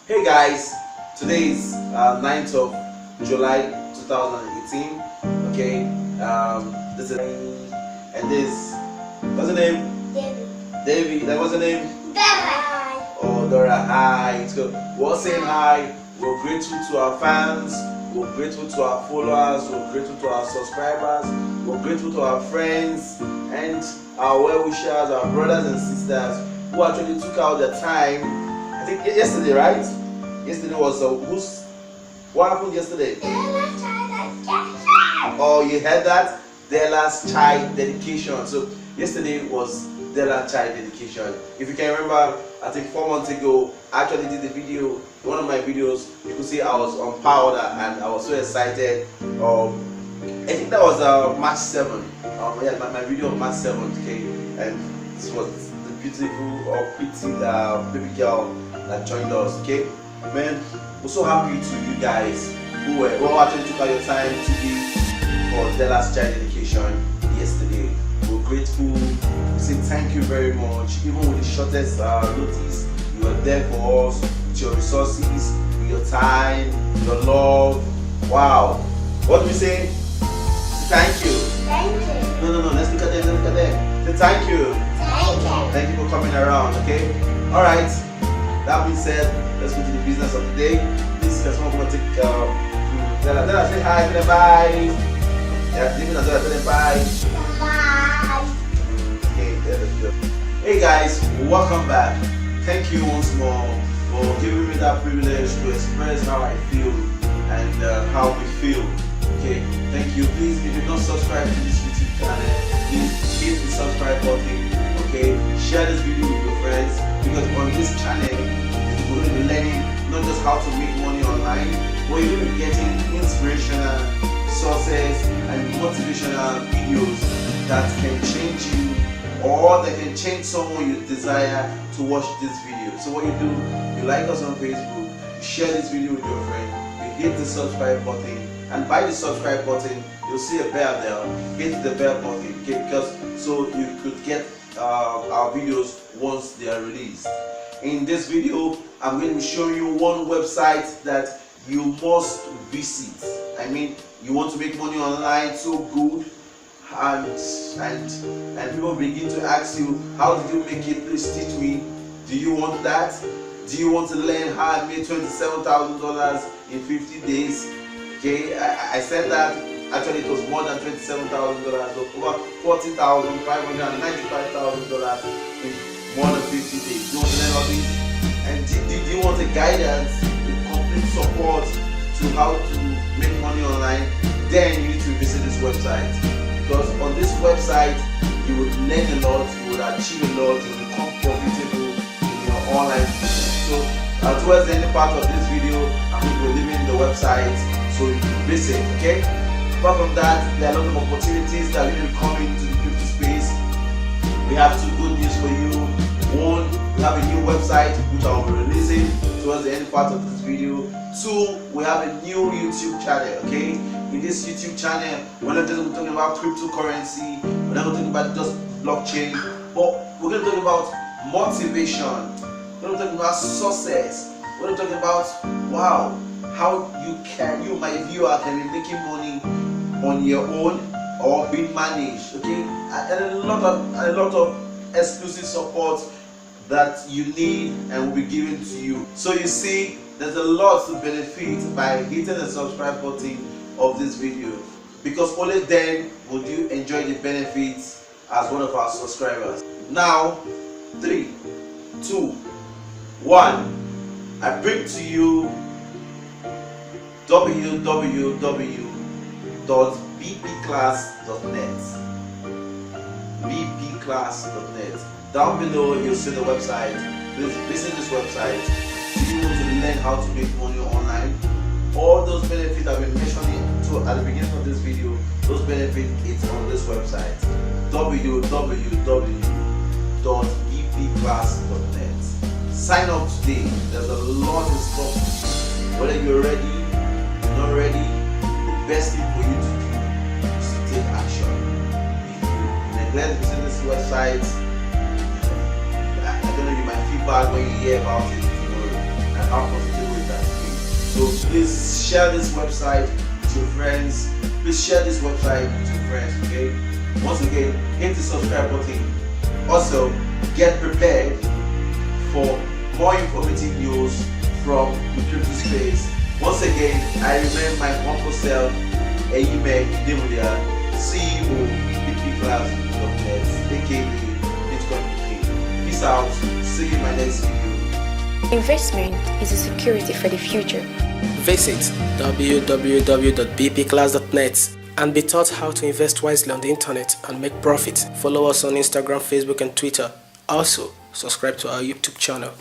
Hey guys, today is 9th of July 2018. Okay, this is and this what's the name? David. That was the name? Dora. Oh, Dora. Hi. It's good. We're saying hi. We're grateful to our fans. We're grateful to our followers. We're grateful to our subscribers. We're grateful to our friends and our well-wishers, our brothers and sisters who actually took out their time. I think yesterday, right? Yesterday was what happened yesterday? Oh, you heard that? Della's child dedication. So yesterday was Della's child dedication. If you can remember, I think 4 months ago, I actually did a video. One of my videos, you could see I was on powder and I was so excited. I think that was March 7th. Yeah, my video of March 7th, okay? And this was the beautiful or pretty baby girl that joined us, okay? Man, we're so happy to you guys who actually took out your time to be for Della's child dedication yesterday. We're grateful. We say thank you very much. Even with the shortest notice, you were there for us with your resources, with your time, your love. Wow. What do we say? Thank you. Thank you. No. Let's look at them. Say thank you. Thank you. Thank you for coming around, okay? Alright. That being said, let's go to the business of the day. Please, can someone take Della, say hi, say bye. Yeah, leave it as well, say bye. Bye. Okay, let's go. Hey guys, welcome back. Thank you once more for giving me that privilege to express how I feel and how we feel. Okay, thank you. Please, if you've not subscribed to this YouTube channel, please hit the subscribe button. Okay, share this video with your friends because on this channel, we're going to be learning not just how to make money online, but you're going to be getting inspirational sources and motivational videos that can change you or that can change someone you desire to watch this video. So what you do, you like us on Facebook, you share this video with your friend, you hit the subscribe button, and by the subscribe button, you'll see a bell there. Hit the bell button, okay? Because so you could get our videos once they are released. In this video, I'm going to be showing you one website that you must visit. I mean, you want to make money online so good, and people begin to ask you, how did you make it? Please teach me. Do you want that? Do you want to learn how I made $27,000 in 50 days? Okay, I said that actually it was more than $27,000, so over $40,595 in more than 50 days. Do you want to learn all this? And do you want a guidance with complete support to how to make money online? Then you need to visit this website, because on this website you would learn a lot, you would achieve a lot, you will become profitable in your online business. So towards the end part of this video, I'm going to be leaving the website so you can visit, okay? Apart from that, there are a lot of opportunities that will be coming to the crypto space. We have two good news for you. One, we have a new website which I will be releasing towards the end part of this video. Two, we have a new YouTube channel, okay? In this YouTube channel, we're not just talking about cryptocurrency, we're not talking about just blockchain, but we're going to talk about motivation, we're going to talk about success, we're going to talk about, wow, how you my viewer can be making money on your own or being managed, okay? And a lot of exclusive support that you need and will be given to you. So you see, there's a lot to benefit by hitting the subscribe button of this video, because only then will you enjoy the benefits as one of our subscribers. Now, 3, 2, 1, I bring to you www.BPClass.net. BPClass.net. Down below you'll see the website. Please visit this website. Do you want to learn how to make money online? All those benefits I've been mentioning at the beginning of this video, those benefits it's on this website. www.BPClass.net. Sign up today. There's a lot of stuff. Whether you're ready, you're not ready, the best thing for you to do is to take action. If you neglect visiting this website, I don't know, you might feel bad when you hear about it tomorrow and how profitable it has been. So please share this website with your friends. Please share this website with your friends, okay? Once again, hit the subscribe button. Also, get prepared for more informative news from the crypto space. Once again, I remain my humble self, Eyime Demulia, CEO BPClass.net, aka Bitcoin King. Peace out. See you in my next video. Investment is a security for the future. Visit www.bpclass.net and be taught how to invest wisely on the internet and make profit. Follow us on Instagram, Facebook and Twitter. Also, subscribe to our YouTube channel.